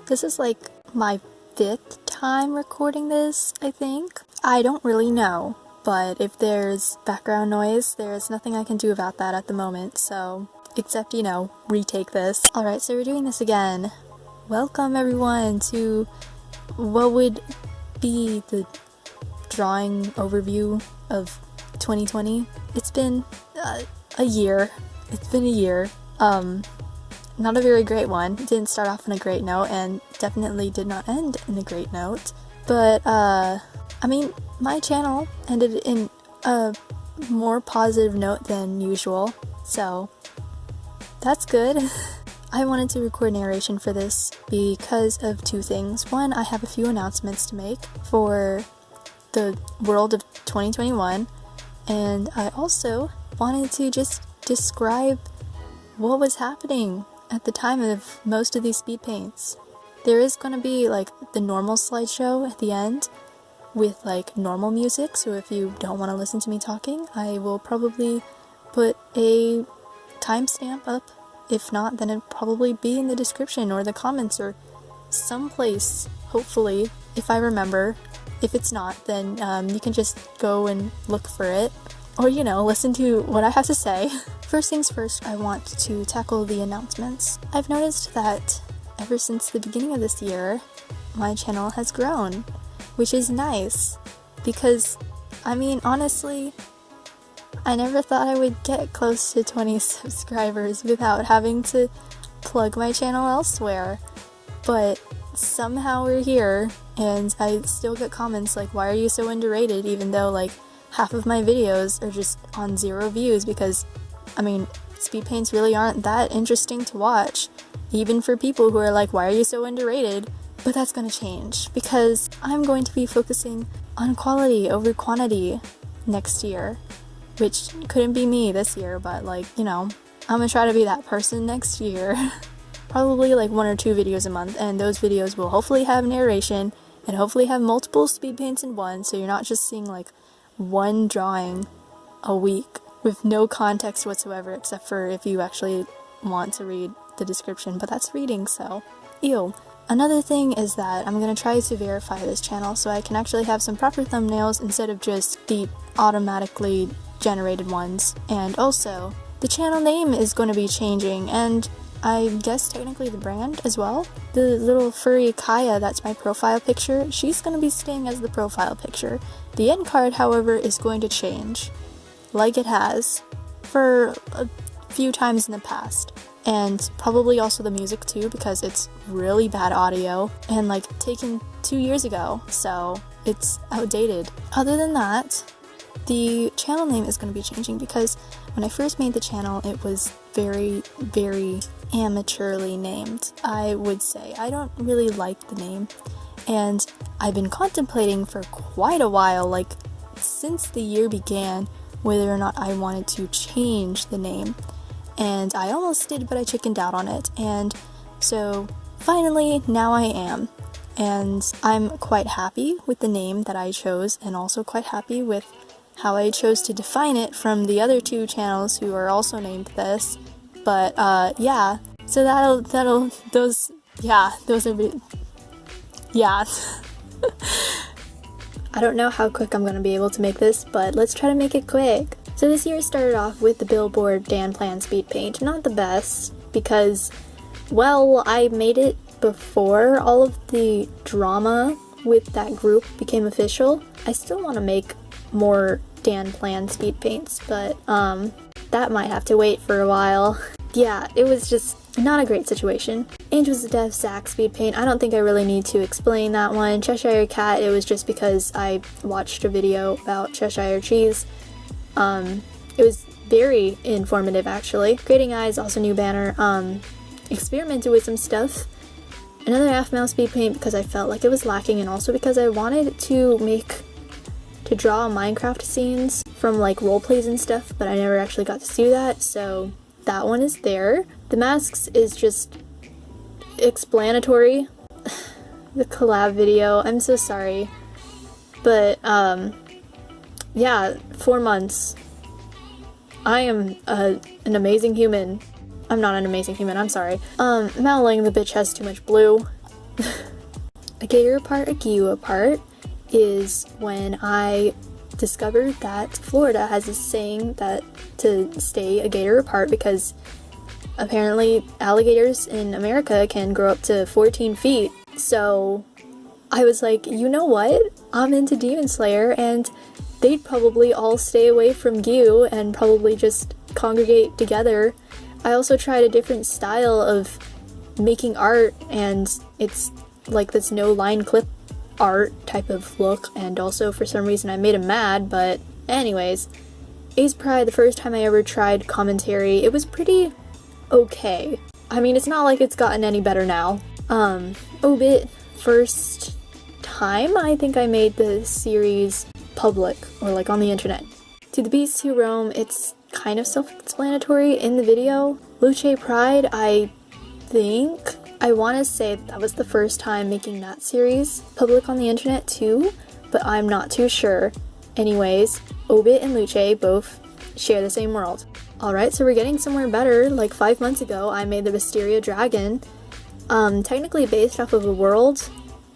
This is like my 5th time recording this, I think. I don't really know, but if there's background noise, there's nothing I can do about that at the moment, so except, you know, retake this. Alright, so we're doing this again. Welcome everyone to what would be the drawing overview of 2020. It's been a year. It's been a year. Not a very great one. It didn't start off on a great note and definitely did not end in a great note. But, I mean, my channel ended in a more positive note than usual, so that's good. I wanted to record narration for this because of two things. One, I have a few announcements to make for the world of 2021, and I also wanted to just describe what was happening at the time of most of these speed paints. There is going to be like the normal slideshow at the end with like normal music, so if you don't want to listen to me talking, I will probably put a timestamp up. If not, then it'll probably be in the description or the comments or someplace, hopefully, if I remember. If it's not, then you can just go and look for it, or, you know, listen to what I have to say. First things first, I want to tackle the announcements. I've noticed that ever since the beginning of this year, my channel has grown, which is nice, because, I mean, honestly, I never thought I would get close to 20 subscribers without having to plug my channel elsewhere, but somehow we're here, and I still get comments like, why are you so underrated, even though, like, half of my videos are just on 0 views, because, I mean, speed paints really aren't that interesting to watch, even for people who are like, why are you so underrated? But that's gonna change, because I'm going to be focusing on quality over quantity next year, which couldn't be me this year, but, like, you know, I'm gonna try to be that person next year. Probably like 1 or 2 videos a month, and those videos will hopefully have narration, and hopefully have multiple speed paints in one, so you're not just seeing like one drawing a week with no context whatsoever, except for if you actually want to read the description, but that's reading, so ew. Another thing is that I'm going to try to verify this channel so I can actually have some proper thumbnails instead of just the automatically generated ones. And also, the channel name is going to be changing, and I guess technically the brand as well. The little furry Kaya that's my profile picture, she's going to be staying as the profile picture. The end card, however, is going to change, like it has for a few times in the past. And probably also the music too, because it's really bad audio and like taken 2 years ago, so it's outdated. Other than that, the channel name is going to be changing because when I first made the channel, it was very, very amateurly named, I would say. I don't really like the name, and I've been contemplating for quite a while, like since the year began, whether or not I wanted to change the name. And I almost did, but I chickened out on it, and so finally now I am. And I'm quite happy with the name that I chose, and also quite happy with how I chose to define it from the other 2 channels who are also named this. But yeah, so those are, yeah. I don't know how quick I'm gonna be able to make this, but let's try to make it quick. So this year started off with the Billboard Dan Plan Speed Paint. Not the best, because, well, I made it before all of the drama with that group became official. I still want to make more Dan Plan Speed Paints, but that might have to wait for a while. Yeah, it was just not a great situation. Angel's Death Sack Speed Paint, I don't think I really need to explain that one. Cheshire Cat, it was just because I watched a video about Cheshire Cheese. It was very informative, actually. Grading Eyes, also new banner. Experimented with some stuff. Another half-mouth speed paint because I felt like it was lacking, and also because I wanted to draw Minecraft scenes from like roleplays and stuff, but I never actually got to do that, so that one is there. The masks is just explanatory. The collab video, I'm so sorry. But, yeah, 4 months. I am an amazing human. I'm not an amazing human, I'm sorry. Mowling, the bitch has too much blue. A gator apart, a Gyu apart is when I discovered that Florida has a saying that to stay a gator apart because apparently alligators in America can grow up to 14 feet. So I was like, you know what? I'm into Demon Slayer and they'd probably all stay away from Gyu and probably just congregate together. I also tried a different style of making art, and it's like this no line clip art type of look, and also for some reason I made him mad, but anyways. Ace Pride, the first time I ever tried commentary, it was pretty okay. I mean, it's not like it's gotten any better now. Obit, first time I think I made the series public, or like on the internet. To the Beasts Who Roam, it's kind of self-explanatory in the video. Luce Pride, I think, I want to say that was the first time making that series public on the internet too, but I'm not too sure. Anyways, Obit and Luce both share the same world. Alright, so we're getting somewhere better. Like 5 months ago, I made the Wisteria Dragon, technically based off of a world,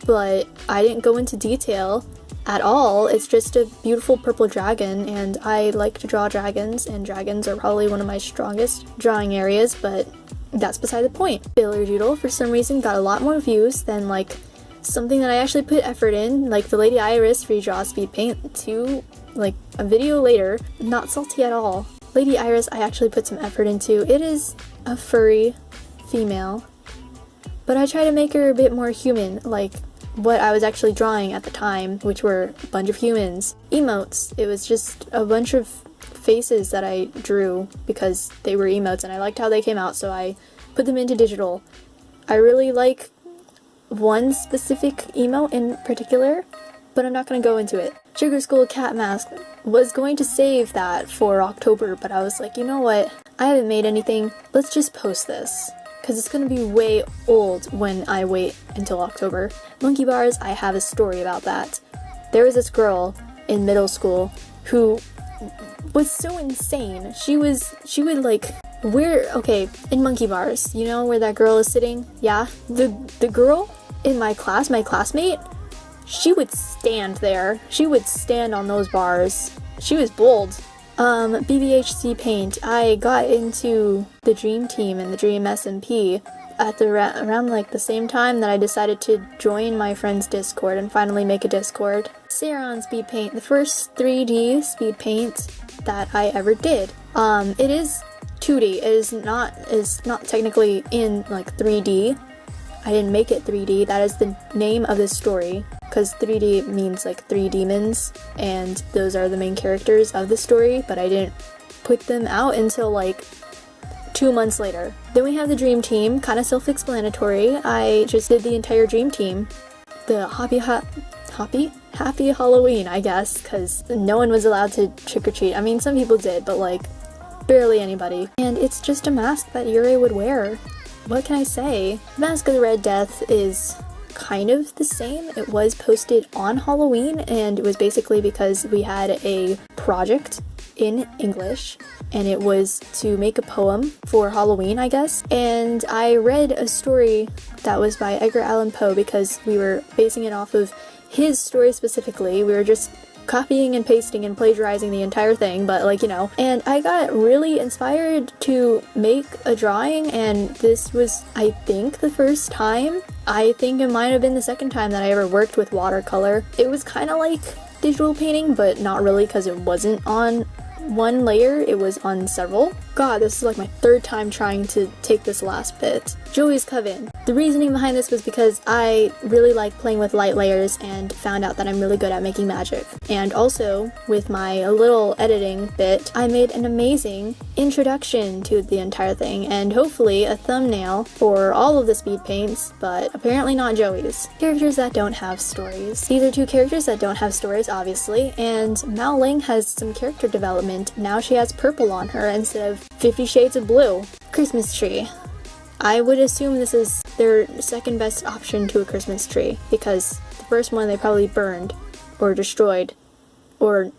but I didn't go into detail at all. It's just a beautiful purple dragon, and I like to draw dragons, and dragons are probably one of my strongest drawing areas, but that's beside the point. Filler Doodle, for some reason, got a lot more views than like something that I actually put effort in, like the Lady Iris redraw speed paint to like a video later. Not salty at all. Lady Iris I actually put some effort into. It is a furry female, but I try to make her a bit more human, like what I was actually drawing at the time, which were a bunch of humans. Emotes, it was just a bunch of faces that I drew because they were emotes and I liked how they came out, so I put them into digital. I really like one specific emote in particular, but I'm not going to go into it. Sugar Skull Cat Mask, was going to save that for October, but I was like, you know what, I haven't made anything, let's just post this, because it's going to be way old when I wait until October. Monkey Bars, I have a story about that. There was this girl in middle school who was so insane. She would like, okay, in Monkey Bars, you know where that girl is sitting? Yeah, the girl in my class, my classmate, she would stand there. She would stand on those bars. She was bold. BBHC Paint, I got into the Dream Team and the Dream SMP at around like the same time that I decided to join my friend's Discord and finally make a Discord. Saron Speed Paint, the first 3D speed paint that I ever did. It is 2D. It is not technically in like 3D. I didn't make it 3D. That is the name of this story, because 3D means like 3 demons, and those are the main characters of the story, but I didn't put them out until like 2 months later. Then we have the Dream Team, kind of self-explanatory. I just did the entire Dream Team. The Happy Halloween, I guess, because no one was allowed to trick-or-treat. I mean, some people did, but like, barely anybody. And it's just a mask that Yurei would wear. What can I say? Mask of the Red Death is kind of the same. It was posted on Halloween, and it was basically because we had a project in English, and it was to make a poem for Halloween, I guess. And I read a story that was by Edgar Allan Poe because we were basing it off of his story specifically. We were just copying and pasting and plagiarizing the entire thing, but like, you know, and I got really inspired to make a drawing, and this was, I think, the first time. I think it might have been the second time that I ever worked with watercolor. It was kind of like digital painting, but not really, because it wasn't on one layer, it was on several. God, this is like my third time trying to take this last bit. Joey's Coven. The reasoning behind this was because I really like playing with light layers and found out that I'm really good at making magic. And also, with my little editing bit, I made an amazing introduction to the entire thing, and hopefully a thumbnail for all of the speed paints, but apparently not Joey's. Characters that don't have stories. These are 2 characters that don't have stories, obviously, and Mao Ling has some character development. Now she has purple on her instead of 50 Shades of Blue. Christmas Tree. I would assume this is their second best option to a Christmas tree, because the first one they probably burned, or destroyed, or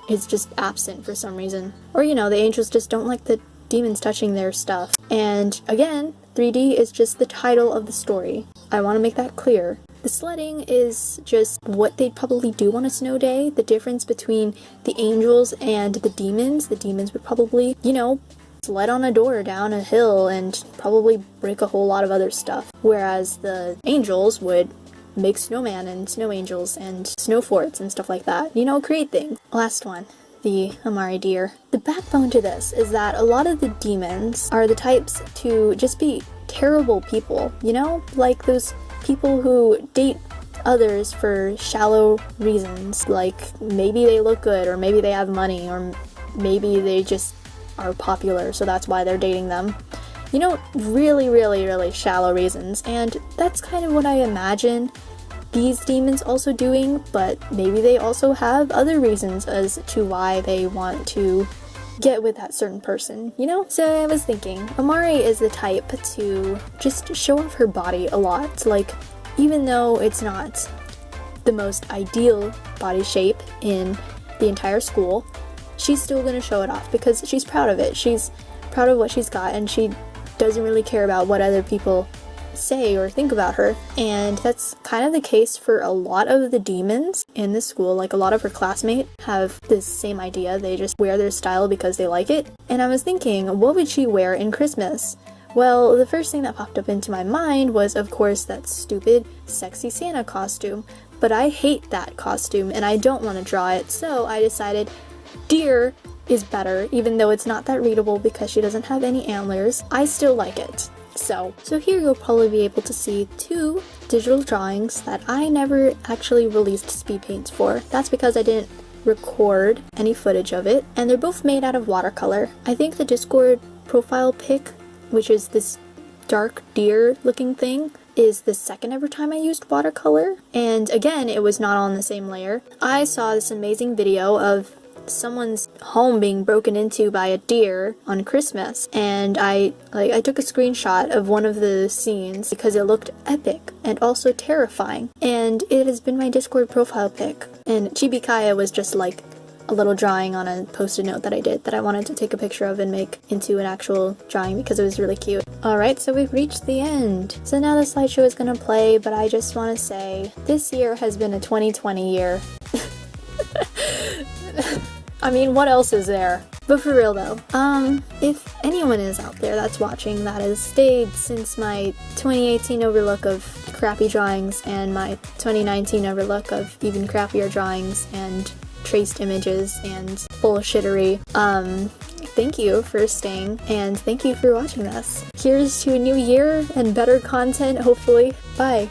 is just absent for some reason. Or, you know, the angels just don't like the demons touching their stuff. And again, 3D is just the title of the story. I want to make that clear. The sledding is just what they'd probably do on a snow day. The difference between the angels and the demons would probably, you know, sled on a door down a hill and probably break a whole lot of other stuff. Whereas the angels would make snowman and snow angels and snow forts and stuff like that. You know, create things. Last one. The Amari deer. The backbone to this is that a lot of the demons are the types to just be terrible people, you know? Like those people who date others for shallow reasons, like maybe they look good, or maybe they have money, or maybe they just are popular, so that's why they're dating them. You know, really, really, really shallow reasons, and that's kind of what I imagine these demons also doing, but maybe they also have other reasons as to why they want to get with that certain person, you know? So I was thinking, Amari is the type to just show off her body a lot. Like, even though it's not the most ideal body shape in the entire school, she's still gonna show it off because she's proud of it. She's proud of what she's got, and she doesn't really care about what other people say or think about her. And that's kind of the case for a lot of the demons in the school. Like, a lot of her classmates have this same idea. They just wear their style because they like it. And I was thinking, what would she wear in Christmas? Well, the first thing that popped up into my mind was, of course, that stupid sexy Santa costume. But I hate that costume and I don't want to draw it, so I decided deer is better, even though it's not that readable because she doesn't have any antlers. I still like it. So here you'll probably be able to see 2 digital drawings that I never actually released speed paints for. That's because I didn't record any footage of it, and they're both made out of watercolor. I think the Discord profile pic, which is this dark deer looking thing, is the second ever time I used watercolor, and again, it was not on the same layer. I saw this amazing video of someone's home being broken into by a deer on Christmas, and I took a screenshot of one of the scenes because it looked epic and also terrifying, and it has been my Discord profile pic. And Chibi Kaya was just like a little drawing on a post-it note that I did that I wanted to take a picture of and make into an actual drawing because it was really cute. Alright, so we've reached the end. So now the slideshow is gonna play, but I just want to say this year has been a 2020 year. I mean, what else is there? But for real though, if anyone is out there that's watching that has stayed since my 2018 overlook of crappy drawings and my 2019 overlook of even crappier drawings and traced images and bullshittery, thank you for staying and thank you for watching this. Here's to a new year and better content, hopefully. Bye!